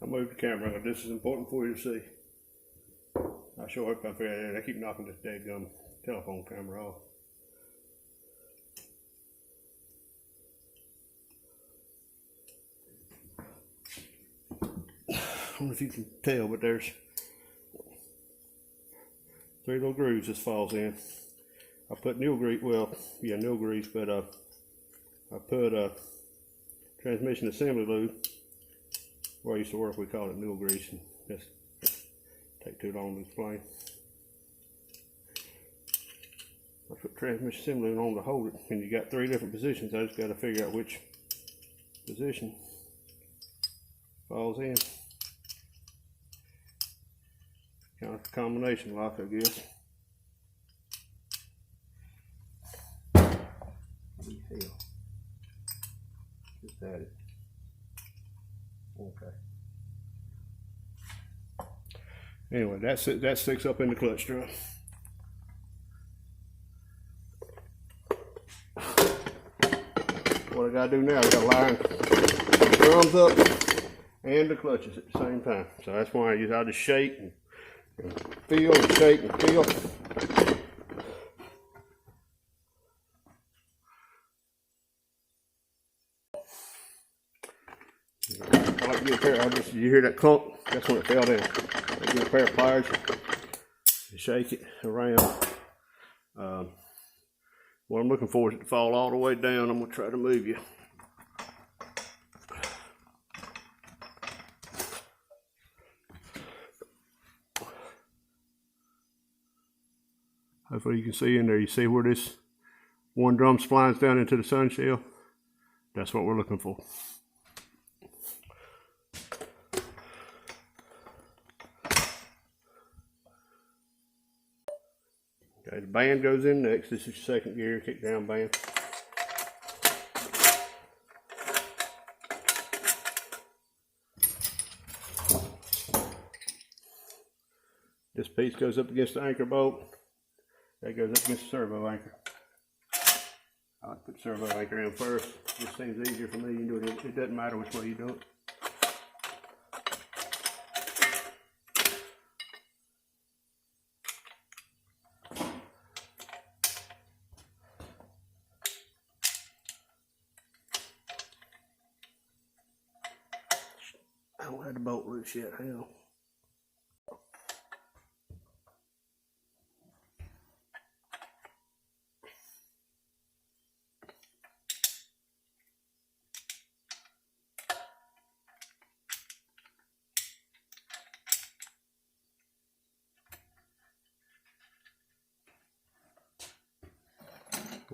I moved the camera. This is important for you to see. I show up up there. They keep knocking this dead telephone camera off. I don't know if you can tell, but there's 3 little grooves this falls in. I put nail grease, nail grease, but I put transmission assembly lube. Where I used to work, we called it nail grease, and just take too long to explain. I put transmission assembly lube on to hold it, and you got 3 different positions. I just got to figure out which position falls in. Kind of a combination lock, I guess. Hell. Just add it. Okay. Anyway, that sticks up in the clutch drum. What I gotta do now is I gotta line the drums up and the clutches at the same time. So that's why I just shake and feel and shake and feel. I like to get a pair. You hear that clunk? That's when it fell down. I get a pair of pliers and shake it around. What I'm looking for is it to fall all the way down. I'm gonna try to move you. Hopefully you can see in there. You see where this one drum splines down into the sun shell? That's what we're looking for. Okay, the band goes in next. This is your 2nd gear, kick down band. This piece goes up against the anchor bolt. That goes up against the servo anchor. I like to put the servo anchor in first. This seems easier for me. You can do it. It doesn't matter which way you do it. I don't have the bolt loose yet. Hang on.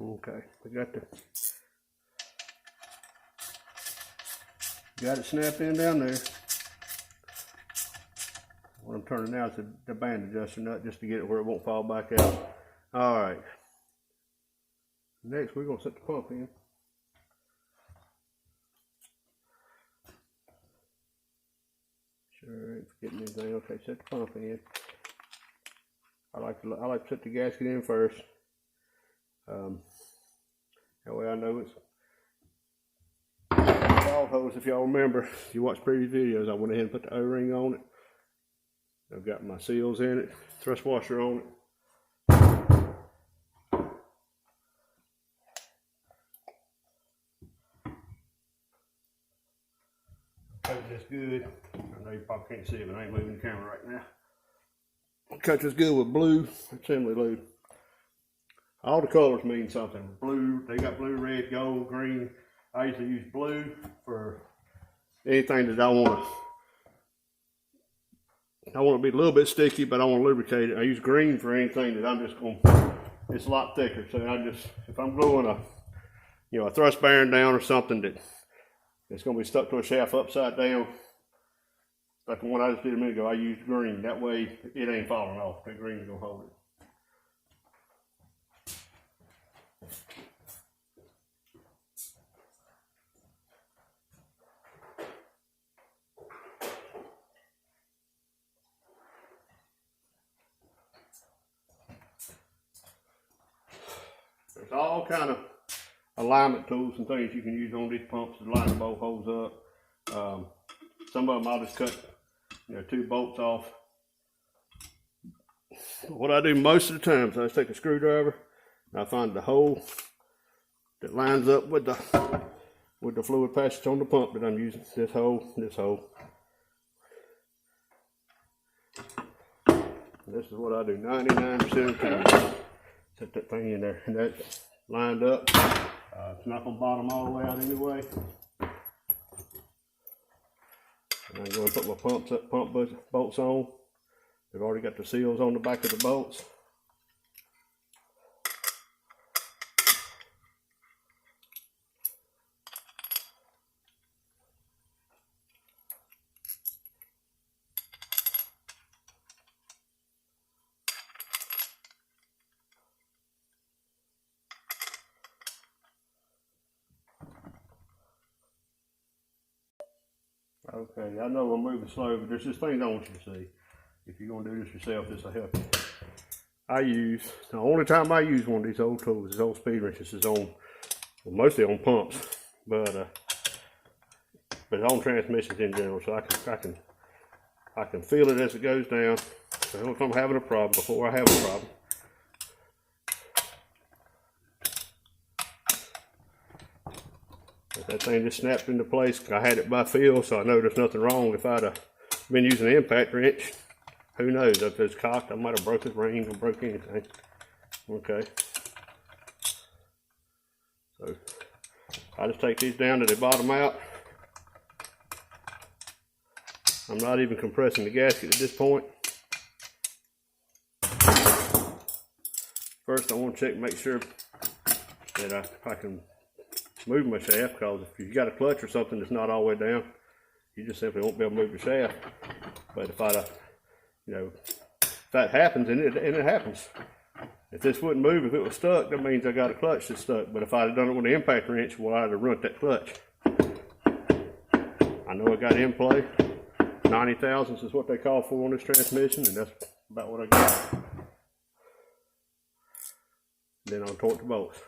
Okay, we got it snapped in down there. What I'm turning now is the band adjuster nut just to get it where it won't fall back out. All right. Next, we're gonna set the pump in. Sure, ain't forgetting anything. Okay, set the pump in. I like to set the gasket in first. That way I know it's valve hose. If y'all remember, if you watch previous videos, I went ahead and put the O-ring on it. I've got my seals in it, thrust washer on it. Coat this good. I know you probably can't see it, but I ain't moving the camera right now. Coat this good with blue assembly lube. All the colors mean something. Blue, they got blue, red, gold, green. I usually use blue for anything that I want to be a little bit sticky, but I want to lubricate it. I use green for anything that I'm just going to, it's a lot thicker. So if I'm gluing a thrust bearing down or something that it's going to be stuck to a shaft upside down, like the one I just did a minute ago, I used green. That way it ain't falling off. That green is going to hold it. There's all kind of alignment tools and things you can use on these pumps to line the bolt holes up. Some of them I'll just cut, 2 bolts off. What I do most of the time is I just take a screwdriver and I find the hole that lines up with the fluid passage on the pump that I'm using. This hole. And this is what I do 99% of the time. Set that thing in there, and that's lined up. It's not gonna bottom all the way out anyway. And I'm going to put my pump bolts on. They've already got the seals on the back of the bolts. Okay, I know I'm moving slow, but there's just things I want you to see. If you're gonna do this yourself, this will help you. The only time I use one of these old tools, these old speed wrenches, is on, well, mostly on pumps, but on transmissions in general. So I can feel it as it goes down. So if I'm having a problem before I have a problem. That thing just snapped into place. I had it by feel, so I know there's nothing wrong. If I'd have been using an impact wrench, who knows? If it's cocked, I might have broke the ring or broke anything. Okay. So I just take these down to the bottom out. I'm not even compressing the gasket at this point. First, I want to check and make sure that I can move my shaft, because if you've got a clutch or something that's not all the way down, you just simply won't be able to move your shaft. But if if that happens, and it happens, if this wouldn't move, if it was stuck, that means I got a clutch that's stuck. But if I'd have done it with an impact wrench, well, I'd have ruined that clutch. I know I got in play. 90 thousandths is what they call for on this transmission, and that's about what I got. Then I'll torque the bolts.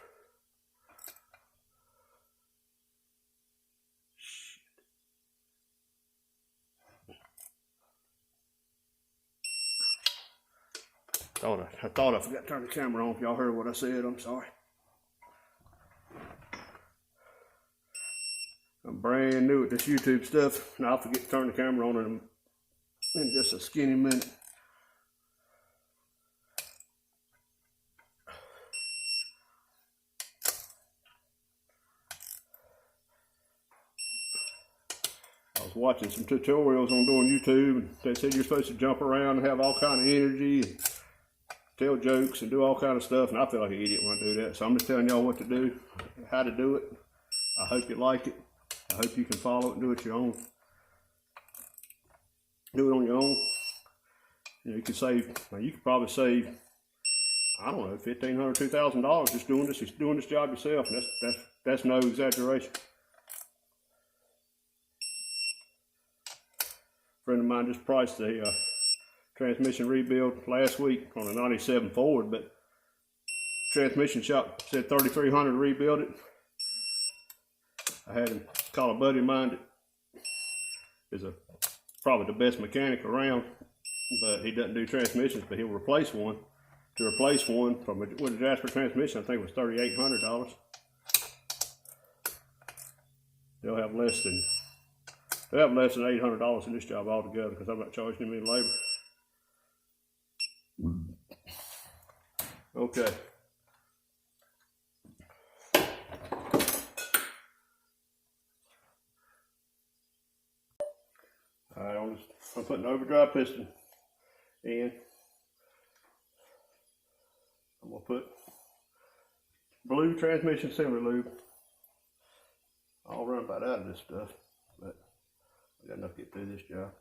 I thought I forgot to turn the camera on. If y'all heard what I said, I'm sorry. I'm brand new at this YouTube stuff, and I'll forget to turn the camera on in just a skinny minute. I was watching some tutorials on doing YouTube, and they said you're supposed to jump around and have all kind of energy and tell jokes and do all kind of stuff, and I feel like an idiot when I do that. So I'm just telling y'all what to do, how to do it. I hope you like it. I hope you can follow it and do it your own. Do it on your own. You can save. You could probably save, I don't know, $1,500, $2,000 just doing this job yourself, and that's no exaggeration. A friend of mine just priced a transmission rebuild last week on a 97 Ford, but transmission shop said $3,300 to rebuild it. I had him call a buddy of mine that is probably the best mechanic around, but he doesn't do transmissions, but he'll replace one. To replace one with a Jasper transmission, I think it was $3,800. They'll have less than $800 in this job altogether, because I'm not charging him any labor. Okay. Alright, I'm putting overdrive piston in. I'm going to put blue transmission assembly lube. I'll run about out of this stuff, but I got enough to get through this job.